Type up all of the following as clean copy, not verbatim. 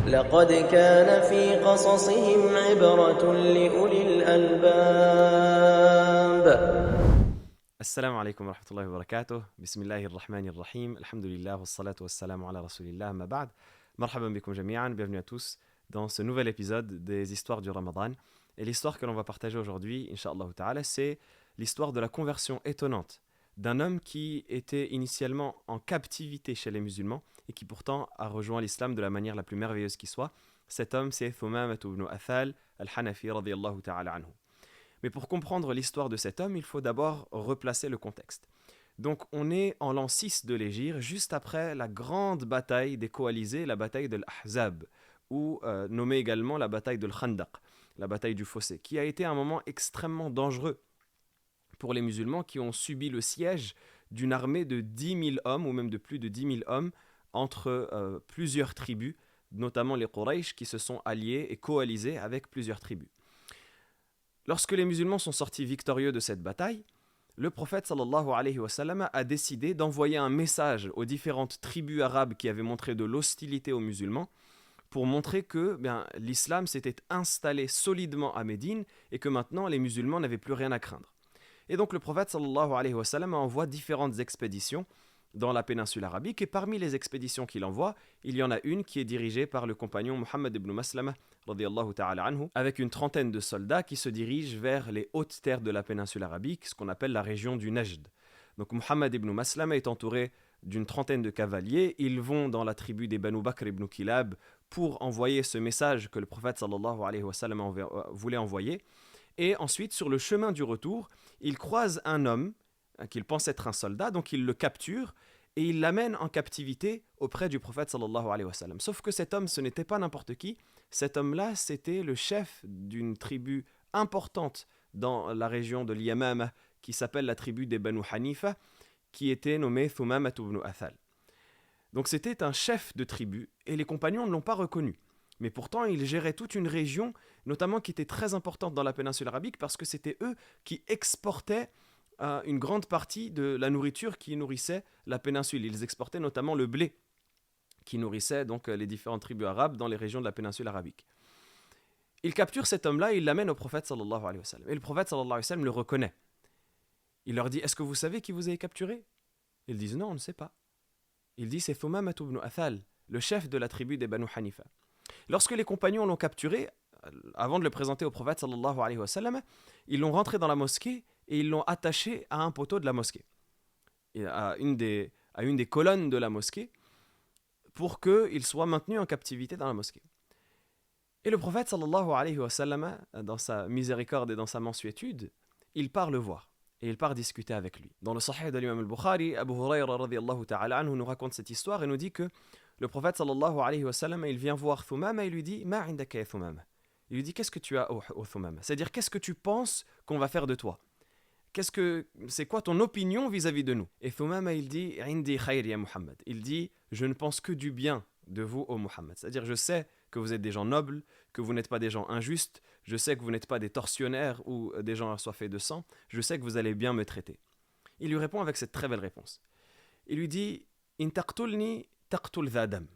لقد كان في قصصهم عبرة لأولي الألباب. Assalamu alaikum wa rahmatullahi wa barakatuh. Bismillahir rahmanir rahim. Alhamdulillah wa salatu wa salamu ala rasulillah. Ma ba'd. Marhaban bikum jami'an. Bienvenue à tous dans ce nouvel épisode des histoires du Ramadan. Et l'histoire que l'on va partager aujourd'hui, Inch'Allah ta'ala, c'est l'histoire de la conversion étonnante d'un homme qui était initialement en captivité chez les musulmans et qui pourtant a rejoint l'islam de la manière la plus merveilleuse qui soit. Cet homme, c'est Thumamah ibn Athal al-Hanafi radiyallahu ta'ala anhu. Mais pour comprendre l'histoire de cet homme, il faut d'abord replacer le contexte. Donc on est en l'an 6 de l'Hégire, juste après la grande bataille des coalisés, la bataille de l'Ahzab, ou nommée également la bataille de l'Khandaq, la bataille du fossé, qui a été un moment extrêmement dangereux pour les musulmans qui ont subi le siège d'une armée de 10 000 hommes, ou même de plus de 10 000 hommes, entre plusieurs tribus, notamment les Quraysh, qui se sont alliés et coalisés avec plusieurs tribus. Lorsque les musulmans sont sortis victorieux de cette bataille, le prophète sallallahu alayhi wa sallam a décidé d'envoyer un message aux différentes tribus arabes qui avaient montré de l'hostilité aux musulmans pour montrer que l'islam s'était installé solidement à Médine et que maintenant les musulmans n'avaient plus rien à craindre. Et donc le prophète sallallahu alayhi wa sallam envoie différentes expéditions dans la péninsule arabique et parmi les expéditions qu'il envoie, il y en a une qui est dirigée par le compagnon Muhammad ibn Maslama radiyallahu ta'ala anhu, avec une trentaine de soldats qui se dirigent vers les hautes terres de la péninsule arabique, ce qu'on appelle la région du Najd. Donc Muhammad ibn Maslama est entouré d'une trentaine de cavaliers, ils vont dans la tribu des Banu Bakr ibn Kilab pour envoyer ce message que le prophète sallallahu alayhi wa sallam voulait envoyer, et ensuite sur le chemin du retour, ils croisent un homme qu'il pense être un soldat, donc il le capture et il l'amène en captivité auprès du prophète sallallahu alayhi wa sallam. Sauf que cet homme, ce n'était pas n'importe qui. Cet homme-là, c'était le chef d'une tribu importante dans la région de l'Yamama qui s'appelle la tribu des Banu Hanifa, qui était nommée Thumamah ibn Athal. Donc c'était un chef de tribu et les compagnons ne l'ont pas reconnu. Mais pourtant, il gérait toute une région, notamment qui était très importante dans la péninsule arabique parce que c'était eux qui exportaient une grande partie de la nourriture qui nourrissait la péninsule. Ils exportaient notamment le blé qui nourrissait donc les différentes tribus arabes dans les régions de la péninsule arabique. Il capture cet homme-là et il l'amène au prophète sallallahu alayhi wa sallam. Et le prophète sallallahu alayhi wa sallam le reconnaît. Il leur dit « Est-ce que vous savez qui vous avez capturé ?» Ils disent « Non, on ne sait pas. » Il dit « C'est Thumamah ibn Athal, le chef de la tribu des Banu Hanifa. » Lorsque les compagnons l'ont capturé, avant de le présenter au prophète sallallahu alayhi wa sallam, ils l'ont rentré dans la mosquée et ils l'ont attaché à un poteau de la mosquée, à une des colonnes de la mosquée, pour qu'il soit maintenu en captivité dans la mosquée. Et le prophète sallallahu alayhi wa sallam, dans sa miséricorde et dans sa mansuétude, il part le voir et il part discuter avec lui. Dans le Sahih de l'imam al-Bukhari, Abu Hurayra radiyallahu ta'ala anhu nous raconte cette histoire et nous dit que le prophète sallallahu alayhi wa sallam, il vient voir Thumamah et il lui dit « Ma indaka ya Thumamah » Il lui dit « Qu'est-ce que tu as, ô Thumamah » C'est-à-dire, qu'est-ce que tu penses qu'on va faire de toi ? C'est quoi ton opinion vis-à-vis de nous ? Et Thumamah, il dit « Indi khayr ya Muhammad » Il dit « Je ne pense que du bien de vous, ô Muhammad » C'est-à-dire, je sais que vous êtes des gens nobles, que vous n'êtes pas des gens injustes, je sais que vous n'êtes pas des tortionnaires ou des gens assoiffés de sang, je sais que vous allez bien me traiter. Il lui répond avec cette très belle réponse. Il lui dit « In taqtulni taqtul dha dam,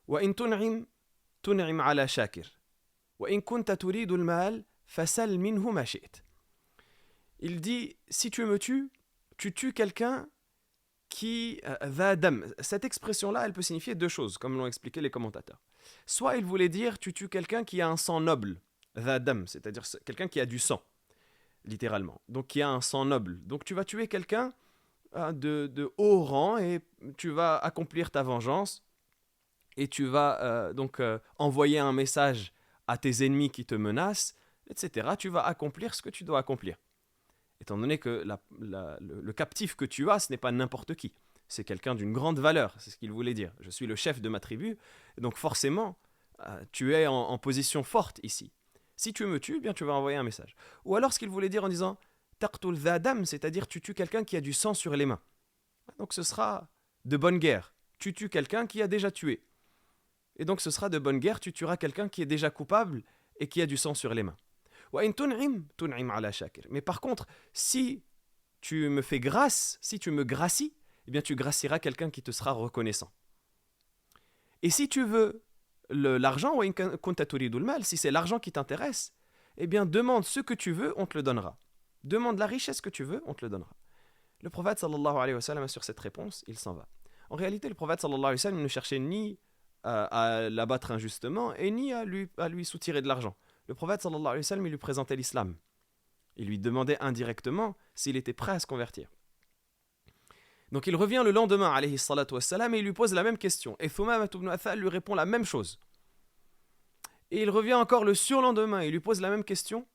wa in tun'im ala shakir, wa in kunta turidu al-mal, fasal minhu ma shi'ta » Il dit, si tu me tues, tu tues quelqu'un qui va dam. Cette expression-là, elle peut signifier deux choses, comme l'ont expliqué les commentateurs. Soit il voulait dire, tu tues quelqu'un qui a un sang noble, va dam, c'est-à-dire quelqu'un qui a du sang, littéralement, donc qui a un sang noble. Donc tu vas tuer quelqu'un de haut rang et tu vas accomplir ta vengeance et tu vas envoyer un message à tes ennemis qui te menacent, etc. Tu vas accomplir ce que tu dois accomplir. Étant donné que le captif que tu as, ce n'est pas n'importe qui. C'est quelqu'un d'une grande valeur, c'est ce qu'il voulait dire. Je suis le chef de ma tribu, donc forcément, tu es en position forte ici. Si tu me tues, bien tu vas envoyer un message. Ou alors ce qu'il voulait dire en disant « Taqtul dhadam », c'est-à-dire tu tues quelqu'un qui a du sang sur les mains. Donc ce sera de bonne guerre. Tu tues quelqu'un qui a déjà tué. Et donc ce sera de bonne guerre, tu tueras quelqu'un qui est déjà coupable et qui a du sang sur les mains. Mais par contre, si tu me fais grâce, si tu me gracies, eh bien tu gracieras quelqu'un qui te sera reconnaissant. Et si tu veux l'argent, si c'est l'argent qui t'intéresse, eh bien demande ce que tu veux, on te le donnera. Demande la richesse que tu veux, on te le donnera. Le prophète sallallahu alayhi wa sallam, sur cette réponse, il s'en va. En réalité, le prophète sallallahu alayhi wa sallam ne cherchait ni à l'abattre injustement et ni à lui soutirer de l'argent. Le prophète sallallahu alayhi wa sallam, il lui présentait l'islam. Il lui demandait indirectement s'il était prêt à se convertir. Donc il revient le lendemain, alayhi salatu wassalam, et il lui pose la même question. Et Thumamah ibn Athal lui répond la même chose. Et il revient encore le surlendemain, il lui pose la même question.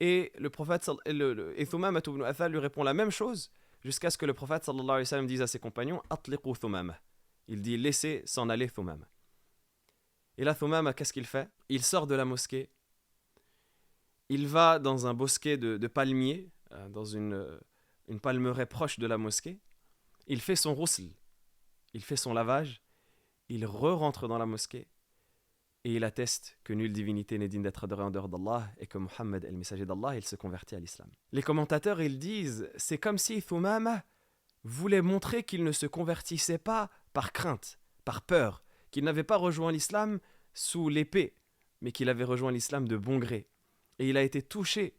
Et le prophète et Thumamah ibn Athal lui répond la même chose, jusqu'à ce que le prophète sallallahu alayhi wa sallam dise à ses compagnons, Atliqu Thumamah. Il dit, laissez s'en aller Thumamah. Et là, Thumamah, qu'est-ce qu'il fait? Il sort de la mosquée. Il va dans un bosquet de palmiers, dans une palmeraie proche de la mosquée. Il fait son ghusl, il fait son lavage, il re-rentre dans la mosquée et il atteste que nulle divinité n'est digne d'être adorée en dehors d'Allah et que Muhammad est le messager d'Allah, il se convertit à l'islam. Les commentateurs, ils disent, c'est comme si Thumamah voulait montrer qu'il ne se convertissait pas par crainte, par peur, qu'il n'avait pas rejoint l'islam sous l'épée, mais qu'il avait rejoint l'islam de bon gré. Et il a été touché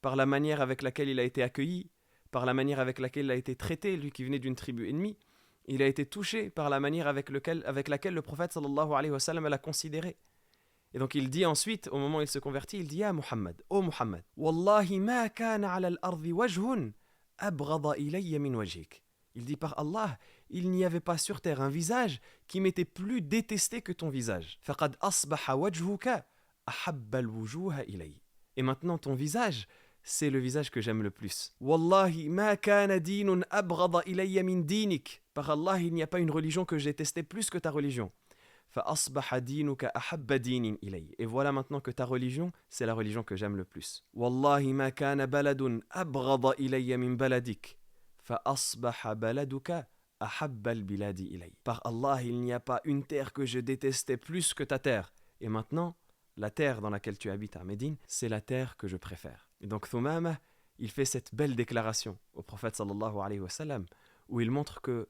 par la manière avec laquelle il a été accueilli, par la manière avec laquelle il a été traité, lui qui venait d'une tribu ennemie. Il a été touché par la manière avec laquelle le prophète sallallahu alayhi wa sallam l'a considéré. Et donc il dit ensuite, au moment où il se convertit, il dit « Ya Muhammad, ô Muhammad, Wallahi ma kana ala al-ardi wajhun abghada ilayya min wajhik. » Il dit par Allah, il n'y avait pas sur terre un visage qui m'était plus détesté que ton visage. Faqad asbaha wajhuka ahabba al-wujuha ilayya. Et maintenant ton visage, c'est le visage que j'aime le plus. Wallahi ma kana dinun abghada ilayya min dinik. Par Allah, il n'y a pas une religion que j'ai détestée plus que ta religion. Fa asbaha dinuka ahabba dinin ilayya. Et voilà maintenant que ta religion, c'est la religion que j'aime le plus. Wallahi ma kana baladun abghada ilayya min baladik. Fa asbaha baladuka ahabba al-biladi ilayya. Par Allah, il n'y a pas une terre que je détestais plus que ta terre. Et maintenant, la terre dans laquelle tu habites à Médine, c'est la terre que je préfère. Et donc Thumamah, il fait cette belle déclaration au prophète sallallahu alayhi wa sallam, où il montre que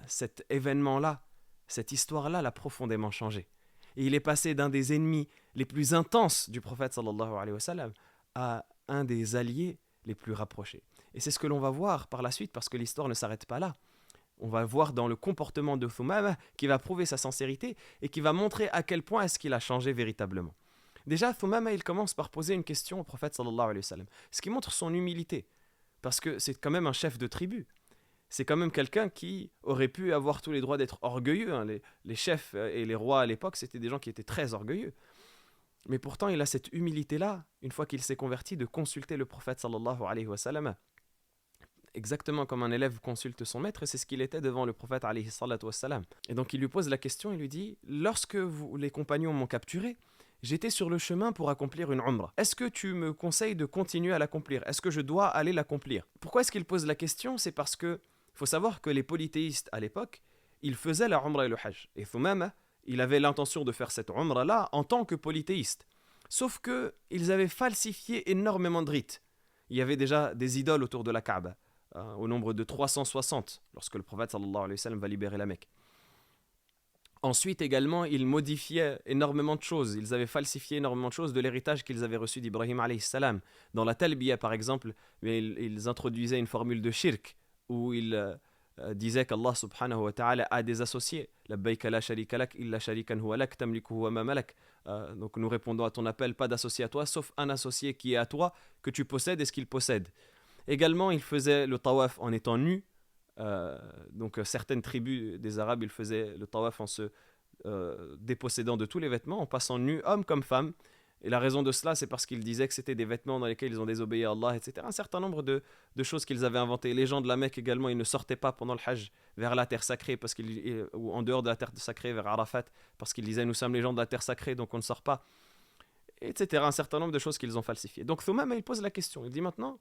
cet événement-là, cette histoire-là l'a profondément changé. Et il est passé d'un des ennemis les plus intenses du prophète sallallahu alayhi wa sallam à un des alliés les plus rapprochés. Et c'est ce que l'on va voir par la suite, parce que l'histoire ne s'arrête pas là. On va voir dans le comportement de Thumamah qui va prouver sa sincérité et qui va montrer à quel point est-ce qu'il a changé véritablement. Déjà, Thumamah, il commence par poser une question au prophète sallallahu alayhi wa sallam, ce qui montre son humilité, parce que c'est quand même un chef de tribu. C'est quand même quelqu'un qui aurait pu avoir tous les droits d'être orgueilleux. Hein. Les chefs et les rois à l'époque, c'était des gens qui étaient très orgueilleux. Mais pourtant, il a cette humilité-là, une fois qu'il s'est converti, de consulter le prophète sallallahu alayhi wa sallam. Exactement comme un élève consulte son maître, et c'est ce qu'il était devant le prophète alayhi salatu wassalam. Et donc il lui pose la question, il lui dit « Lorsque les compagnons m'ont capturé, j'étais sur le chemin pour accomplir une umrah. Est-ce que tu me conseilles de continuer à l'accomplir? Est-ce que je dois aller l'accomplir ?» Pourquoi est-ce qu'il pose la question? C'est parce que il faut savoir que les polythéistes à l'époque, ils faisaient la umrah et le hajj. Et Thumamah, il avait l'intention de faire cette umrah-là en tant que polythéiste. Sauf qu'ils avaient falsifié énormément de rites. Il y avait déjà des idoles autour de la Kaaba, au nombre de 360, lorsque le prophète sallallahu alayhi wa sallam va libérer la Mecque. Ensuite également, ils modifiaient énormément de choses. Ils avaient falsifié énormément de choses de l'héritage qu'ils avaient reçu d'Ibrahim alayhi salam. Dans la talbiya par exemple, ils introduisaient une formule de shirk, où ils disaient qu'Allah subhanahu wa ta'ala a des associés. Labbayka la sharika lak illa sharikan huwa lak tamlikuhu wa ma malak. Donc nous répondons à ton appel, pas d'associé à toi, sauf un associé qui est à toi, que tu possèdes et ce qu'il possède. Également, ils faisaient le tawaf en étant nus. Donc certaines tribus des Arabes, ils faisaient le tawaf en se dépossédant de tous les vêtements, en passant nus, hommes comme femmes. Et la raison de cela, c'est parce qu'ils disaient que c'était des vêtements dans lesquels ils ont désobéi à Allah, etc. Un certain nombre de choses qu'ils avaient inventées. Les gens de la Mecque également, ils ne sortaient pas pendant le Hajj vers la terre sacrée, ou en dehors de la terre sacrée, vers Arafat, parce qu'ils disaient « nous sommes les gens de la terre sacrée, donc on ne sort pas », etc. Un certain nombre de choses qu'ils ont falsifiées. Donc Thumamah, il pose la question. Il dit maintenant,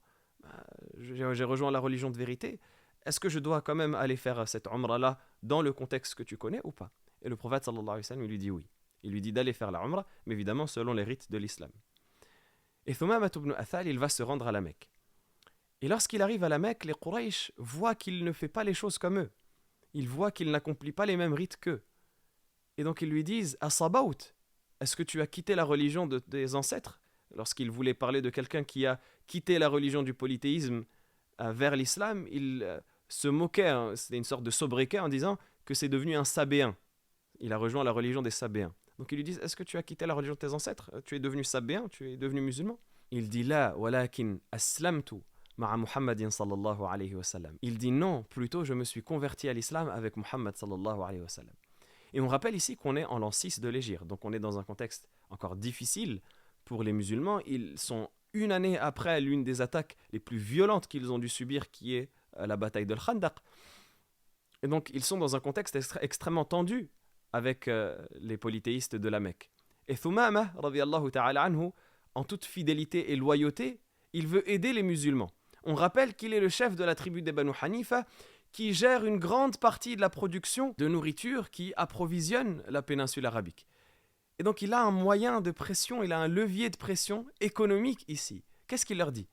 j'ai rejoint la religion de vérité, est-ce que je dois quand même aller faire cette umrah-là dans le contexte que tu connais ou pas? Et le prophète sallallahu alayhi wa sallam, il lui dit oui. Il lui dit d'aller faire la umrah, mais évidemment selon les rites de l'islam. Et Thumamah ibn Athal, il va se rendre à la Mecque. Et lorsqu'il arrive à la Mecque, les Quraysh voient qu'il ne fait pas les choses comme eux. Ils voient qu'il n'accomplit pas les mêmes rites qu'eux. Et donc ils lui disent « Asabaut » est-ce que tu as quitté la religion de tes ancêtres? Lorsqu'il voulait parler de quelqu'un qui a quitté la religion du polythéisme vers l'islam, il se moquait, hein, c'était une sorte de sobriquet en disant que c'est devenu un sabéen. Il a rejoint la religion des sabéens. Donc ils lui disent, est-ce que tu as quitté la religion de tes ancêtres? Tu es devenu sabéen, tu es devenu musulman? Il dit la, walakin aslamtu ma'a Muhammadin sallallahu alayhi wa sallam. Il dit non, plutôt je me suis converti à l'islam avec Muhammad sallallahu alayhi wa sallam. Et on rappelle ici qu'on est en l'an 6 de l'Hégire, donc on est dans un contexte encore difficile pour les musulmans. Ils sont une année après l'une des attaques les plus violentes qu'ils ont dû subir, qui est la bataille de Khandaq. Et donc ils sont dans un contexte extrêmement tendu avec les polythéistes de la Mecque. Et Thumama, radiyallahu ta'ala anhu, en toute fidélité et loyauté, il veut aider les musulmans. On rappelle qu'il est le chef de la tribu des Banu Hanifa, qui gère une grande partie de la production de nourriture qui approvisionne la péninsule arabique. Et donc il a un moyen de pression, il a un levier de pression économique ici. Qu'est-ce qu'il leur dit?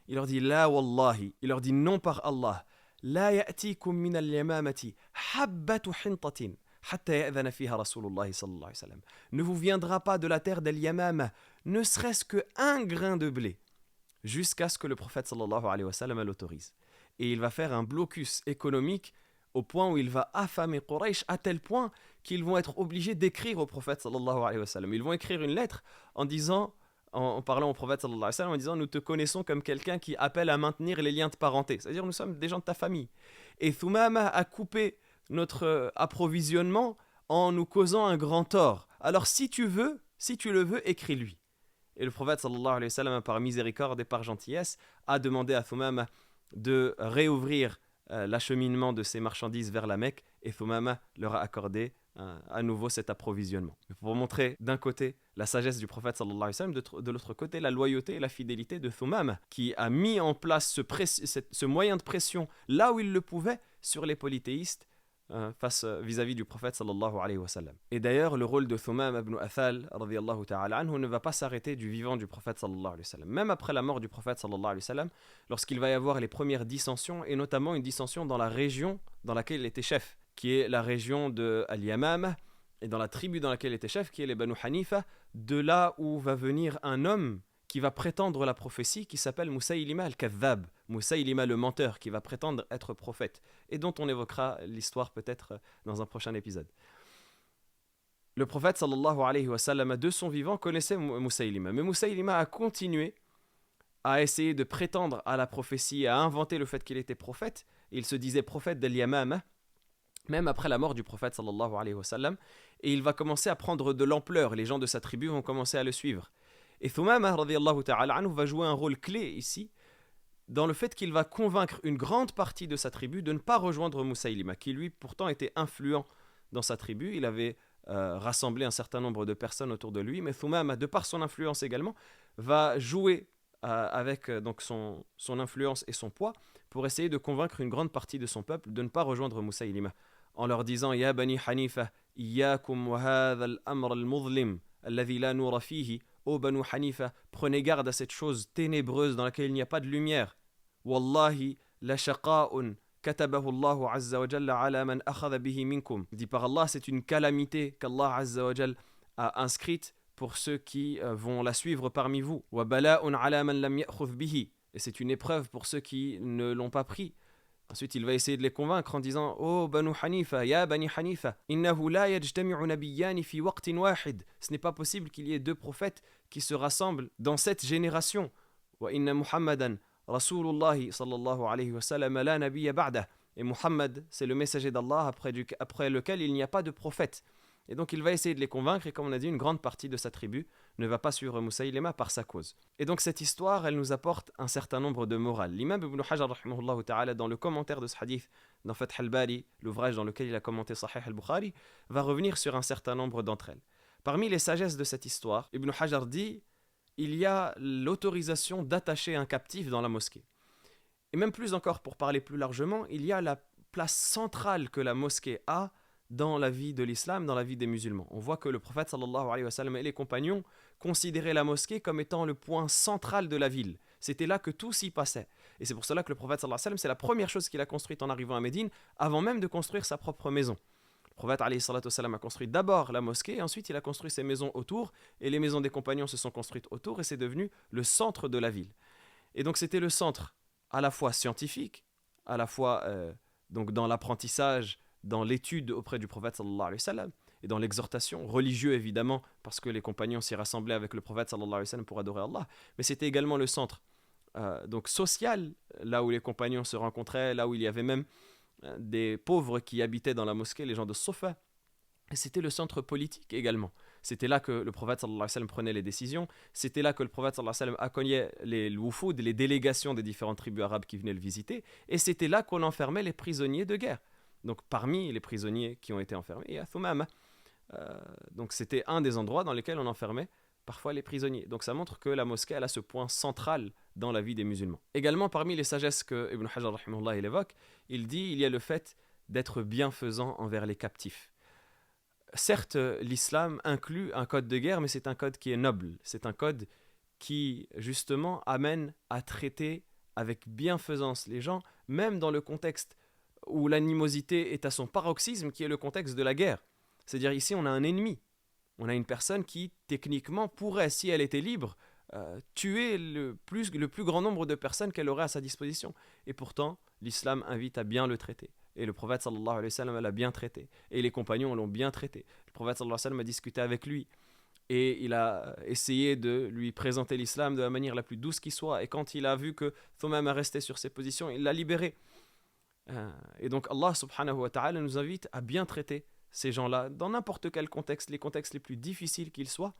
Il leur dit la wallahi, il leur dit non par Allah, la ya'tikum min al-yamamati habbatu hintatin hatta ya'dhana fiha Rasulullah sallallahu alayhi wa sallam. Ne vous viendra pas de la terre d'Al-Yamama, ne serait-ce qu'un grain de blé, jusqu'à ce que le prophète sallallahu alayhi wa sallam l'autorise. Et il va faire un blocus économique au point où il va affamer Quraysh à tel point qu'ils vont être obligés d'écrire au prophète sallallahu alayhi wa sallam. Ils vont écrire une lettre en disant, en parlant au prophète sallallahu alayhi wa sallam, en disant nous te connaissons comme quelqu'un qui appelle à maintenir les liens de parenté. C'est-à-dire nous sommes des gens de ta famille. Et Thumama a coupé notre approvisionnement en nous causant un grand tort. Alors si tu le veux, écris-lui. Et le prophète sallallahu alayhi wa sallam, par miséricorde et par gentillesse, a demandé à Thumama de réouvrir l'acheminement de ces marchandises vers la Mecque, et Thumama leur a accordé à nouveau cet approvisionnement. Pour montrer d'un côté la sagesse du prophète sallallahu alayhi wa sallam, de l'autre côté la loyauté et la fidélité de Thumama, qui a mis en place ce moyen de pression là où il le pouvait sur les polythéistes face vis-à-vis du prophète sallallahu alayhi wa sallam. Et d'ailleurs, le rôle de Thumama ibn Athal radiyallahu ta'ala anhu ne va pas s'arrêter du vivant du prophète sallallahu alayhi wa sallam. Même après la mort du prophète sallallahu alayhi wa sallam, lorsqu'il va y avoir les premières dissensions, et notamment une dissension dans la région dans laquelle il était chef, qui est la région de Al-Yamama, et dans la tribu dans laquelle il était chef, qui est les Banu Hanifa, de là où va venir un homme qui va prétendre la prophétie, qui s'appelle Musaylima al-Kadhab, Musaylima le menteur, qui va prétendre être prophète, et dont on évoquera l'histoire peut-être dans un prochain épisode. Le prophète sallallahu alayhi wa sallam, de son vivant, connaissait Musaylima, mais Musaylima a continué à essayer de prétendre à la prophétie, à inventer le fait qu'il était prophète. Il se disait prophète d'Al-Yamama, même après la mort du prophète sallallahu alayhi wa sallam, et il va commencer à prendre de l'ampleur, les gens de sa tribu vont commencer à le suivre. Et Thumama radiyallahu ta'ala anhu va jouer un rôle clé ici, dans le fait qu'il va convaincre une grande partie de sa tribu de ne pas rejoindre Musaylima, qui lui pourtant était influent dans sa tribu. Il avait rassemblé un certain nombre de personnes autour de lui, mais Thumama, de par son influence également, va jouer avec donc son influence et son poids pour essayer de convaincre une grande partie de son peuple de ne pas rejoindre Musaylima, en leur disant « Ya bani Hanifa, iyyakum wa hadha al-amr al-mudlim, alladhi la nura fihi » Ô Banu Hanifa, prenez garde à cette chose ténébreuse dans laquelle il n'y a pas de lumière. Wallahi, la shaqa'un katabahu Allahu azza wa jalla ala man akhadha bihi minkum. Dit par Allah, c'est une calamité qu'Allah azza wa jalla a inscrite pour ceux qui vont la suivre parmi vous. Wa bala'un ala man lam ya'khudh bihi. Et c'est une épreuve pour ceux qui ne l'ont pas pris. Ensuite, il va essayer de les convaincre en disant « Oh, Banu Hanifa, ya Bani Hanifa, innahu la yajtami'u nabiyyani fi waqtin wahid. » Ce n'est pas possible qu'il y ait deux prophètes qui se rassemblent dans cette génération. « Wa inna Muhammadan, Rasulullahi sallallahu alayhi wa sallam, la nabiyya ba'dah. » Et Muhammad, c'est le messager d'Allah après lequel il n'y a pas de prophète. Et donc il va essayer de les convaincre, et comme on a dit, une grande partie de sa tribu ne va pas suivre Musaylima par sa cause. Et donc cette histoire, elle nous apporte un certain nombre de morales. L'imam Ibn Hajar, rahimahullah ta'ala, dans le commentaire de ce hadith, dans Fath al-Bari, l'ouvrage dans lequel il a commenté Sahih al-Bukhari, va revenir sur un certain nombre d'entre elles. Parmi les sagesses de cette histoire, Ibn Hajar dit, il y a l'autorisation d'attacher un captif dans la mosquée. Et même plus encore, pour parler plus largement, il y a la place centrale que la mosquée a dans la vie de l'islam, dans la vie des musulmans. On voit que le prophète sallallahu alayhi wa sallam et les compagnons considéraient la mosquée comme étant le point central de la ville. C'était là que tout s'y passait. Et c'est pour cela que le prophète sallallahu alayhi wa sallam, c'est la première chose qu'il a construite en arrivant à Médine, avant même de construire sa propre maison. Le prophète alayhi salatu wassalam a construit d'abord la mosquée, et ensuite il a construit ses maisons autour, et les maisons des compagnons se sont construites autour, et c'est devenu le centre de la ville. Et donc c'était le centre à la fois scientifique, à la fois donc dans l'apprentissage, dans l'étude auprès du prophète sallallahu alayhi wa sallam, et dans l'exhortation, religieux évidemment, parce que les compagnons s'y rassemblaient avec le prophète sallallahu alayhi wa sallam pour adorer Allah, mais c'était également le centre donc social, là où les compagnons se rencontraient, là où il y avait même des pauvres qui habitaient dans la mosquée, les gens de Sofa. Et c'était le centre politique également. C'était là que le prophète sallallahu alayhi wa sallam prenait les décisions. C'était là que le prophète sallallahu alayhi wa sallam accueillait les wufud, les délégations des différentes tribus arabes qui venaient le visiter. Et c'était là qu'on enfermait les prisonniers de guerre. Donc parmi les prisonniers qui ont été enfermés, il y a Thumama. Donc c'était un des endroits dans lesquels on enfermait parfois les prisonniers. Donc ça montre que la mosquée elle a ce point central dans la vie des musulmans. Également parmi les sagesses que Ibn Hajar rahimahullah il évoque, il dit il y a le fait d'être bienfaisant envers les captifs. Certes, l'islam inclut un code de guerre, mais c'est un code qui est noble. C'est un code qui, justement, amène à traiter avec bienfaisance les gens, même dans le contexte où l'animosité est à son paroxysme, qui est le contexte de la guerre. C'est-à-dire ici, on a un ennemi. On a une personne qui, techniquement, pourrait, si elle était libre, tuer le plus grand nombre de personnes qu'elle aurait à sa disposition. Et pourtant, l'islam invite à bien le traiter. Et le prophète sallallahu alayhi wa sallam l'a bien traité. Et les compagnons l'ont bien traité. Le prophète sallallahu alayhi wa sallam a discuté avec lui. Et il a essayé de lui présenter l'islam de la manière la plus douce qui soit. Et quand il a vu que Thumama restait sur ses positions, il l'a libéré. Et donc Allah subhanahu wa ta'ala nous invite à bien traiter ces gens-là dans n'importe quel contexte, les contextes les plus difficiles qu'ils soient,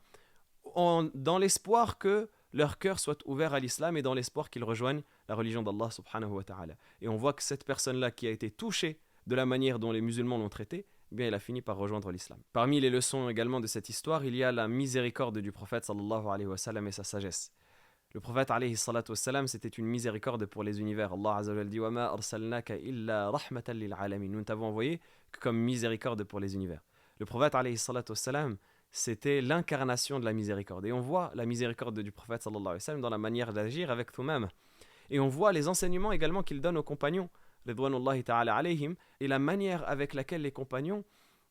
dans l'espoir que leur cœur soit ouvert à l'islam et dans l'espoir qu'ils rejoignent la religion d'Allah subhanahu wa ta'ala. Et on voit que cette personne-là qui a été touchée de la manière dont les musulmans l'ont traité, eh bien, elle a fini par rejoindre l'islam. Parmi les leçons également de cette histoire, il y a la miséricorde du prophète sallallahu alayhi wa sallam et sa sagesse. Le prophète alayhi salatu wa sallam, c'était une miséricorde pour les univers. Allah azza wa jalla dit wa ma arsalnaka illa rahmatan lil alamin. Nous ne t'avons envoyé que comme miséricorde pour les univers. Le prophète alayhi salatu wa sallam, c'était l'incarnation de la miséricorde. Et on voit la miséricorde du prophète sallallahu alayhi wa sallam dans la manière d'agir avec Thumama. Et on voit les enseignements également qu'il donne aux compagnons, ridwanullahi ta'ala alayhim, et la manière avec laquelle les compagnons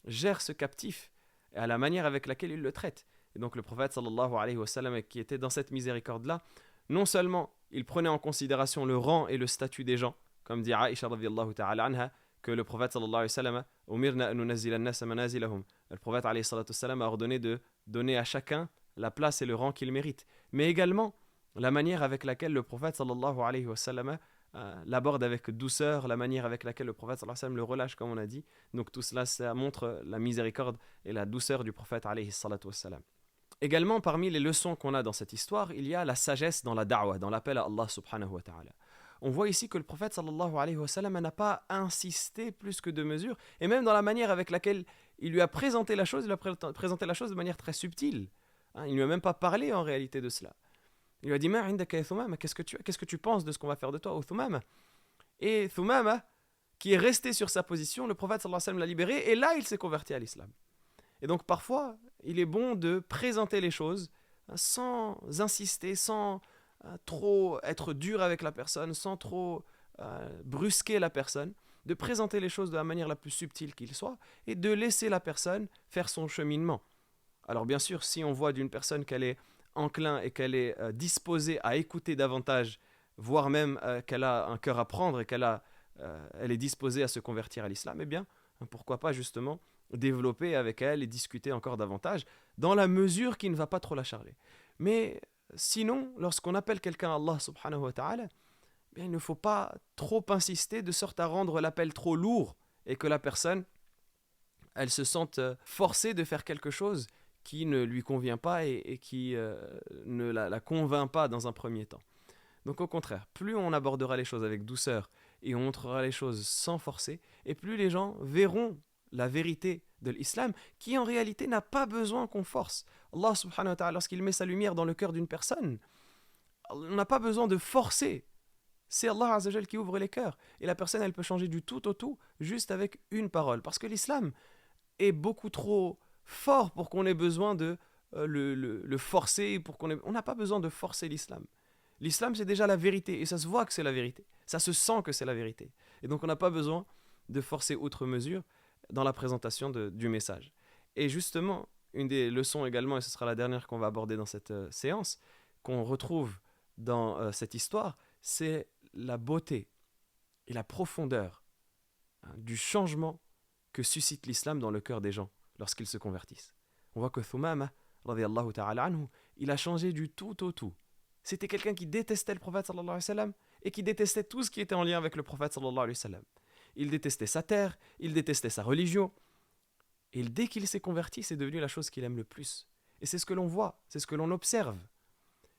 gèrent ce captif, et à la manière avec laquelle ils le traitent. Et donc le prophète sallallahu alayhi wa sallam, qui était dans cette miséricorde-là, non seulement il prenait en considération le rang et le statut des gens, comme dit Aïcha radiyallahu ta'ala anha, que le prophète sallallahu alayhi wa sallam, umirna an nunazzila an-nasa manazilahum. Le prophète alayhi salatu wassalam a ordonné de donner à chacun la place et le rang qu'il mérite. Mais également la manière avec laquelle le prophète sallallahu alayhi wa sallam l'aborde avec douceur, la manière avec laquelle le prophète sallallahu alayhi wa sallam le relâche, comme on a dit. Donc tout cela, ça montre la miséricorde et la douceur du prophète alayhi salatu wassalam. Également, parmi les leçons qu'on a dans cette histoire, il y a la sagesse dans la da'wah, dans l'appel à Allah subhanahu wa ta'ala. On voit ici que le prophète sallallahu alayhi wa sallam n'a pas insisté plus que de mesure, et même dans la manière avec laquelle il lui a présenté la chose, il a présenté la chose de manière très subtile. Il ne lui a même pas parlé en réalité de cela. Il lui a dit Ma indaka ya Thumama, qu'est-ce que tu penses de ce qu'on va faire de toi, ô Thumama? Et Thumama, qui est resté sur sa position, le prophète sallallahu alayhi wa sallam l'a libéré, et là il s'est converti à l'islam. Et donc parfois, il est bon de présenter les choses sans insister, sans trop être dur avec la personne, sans trop brusquer la personne, de présenter les choses de la manière la plus subtile qu'il soit et de laisser la personne faire son cheminement. Alors bien sûr, si on voit d'une personne qu'elle est enclin et qu'elle est disposée à écouter davantage, voire même qu'elle a un cœur à prendre et elle est disposée à se convertir à l'islam, eh bien, pourquoi pas justement développer avec elle et discuter encore davantage, dans la mesure qui ne va pas trop la charger. Mais sinon, lorsqu'on appelle quelqu'un à Allah subhanahu wa ta'ala, bien, il ne faut pas trop insister de sorte à rendre l'appel trop lourd et que la personne, elle se sente forcée de faire quelque chose qui ne lui convient pas et qui ne la convainc pas dans un premier temps. Donc au contraire, plus on abordera les choses avec douceur et on montrera les choses sans forcer, et plus les gens verront la vérité de l'islam, qui en réalité n'a pas besoin qu'on force. Allah subhanahu wa ta'ala, lorsqu'il met sa lumière dans le cœur d'une personne, on n'a pas besoin de forcer. C'est Allah azza wa jal qui ouvre les cœurs. Et la personne, elle peut changer du tout au tout, juste avec une parole. Parce que l'islam est beaucoup trop fort pour qu'on ait besoin de le forcer. On n'a pas besoin de forcer l'islam. L'islam, c'est déjà la vérité. Et ça se voit que c'est la vérité. Ça se sent que c'est la vérité. Et donc, on n'a pas besoin de forcer outre mesure. dans la présentation du message. Et justement, une des leçons également, et ce sera la dernière qu'on va aborder dans cette séance, qu'on retrouve dans cette histoire, c'est la beauté et la profondeur du changement que suscite l'islam dans le cœur des gens lorsqu'ils se convertissent. On voit que Thumama, radiyallahu ta'ala anhu, il a changé du tout au tout. C'était quelqu'un qui détestait le prophète sallallahu alayhi wa sallam et qui détestait tout ce qui était en lien avec le prophète sallallahu alayhi wa sallam. Il détestait sa terre, il détestait sa religion. Et dès qu'il s'est converti, c'est devenu la chose qu'il aime le plus. Et c'est ce que l'on voit, c'est ce que l'on observe.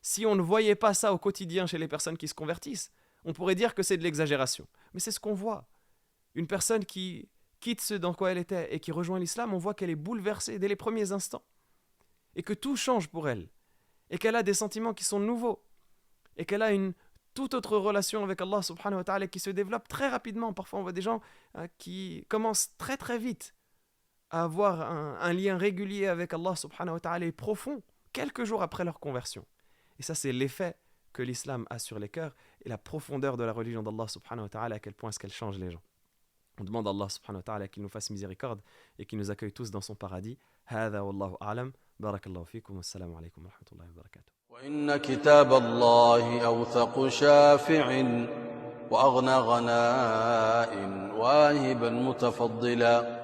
Si on ne voyait pas ça au quotidien chez les personnes qui se convertissent, on pourrait dire que c'est de l'exagération. Mais c'est ce qu'on voit. Une personne qui quitte ce dans quoi elle était et qui rejoint l'islam, on voit qu'elle est bouleversée dès les premiers instants. Et que tout change pour elle. Et qu'elle a des sentiments qui sont nouveaux. Et qu'elle a une toute autre relation avec Allah subhanahu wa ta'ala qui se développe très rapidement. Parfois on voit des gens qui commencent très très vite à avoir un lien régulier avec Allah subhanahu wa ta'ala et profond, quelques jours après leur conversion. Et ça, c'est l'effet que l'islam a sur les cœurs et la profondeur de la religion d'Allah subhanahu wa ta'ala, à quel point est-ce qu'elle change les gens. On demande à Allah subhanahu wa ta'ala qu'il nous fasse miséricorde et qu'il nous accueille tous dans son paradis. Hada wallahu a'lam. Barakallahu fikum. Assalamu alaikum wa rahmatullahi wa barakatuh. وإن كتاب الله أوثق شافع وأغنى غناء واهبا متفضلا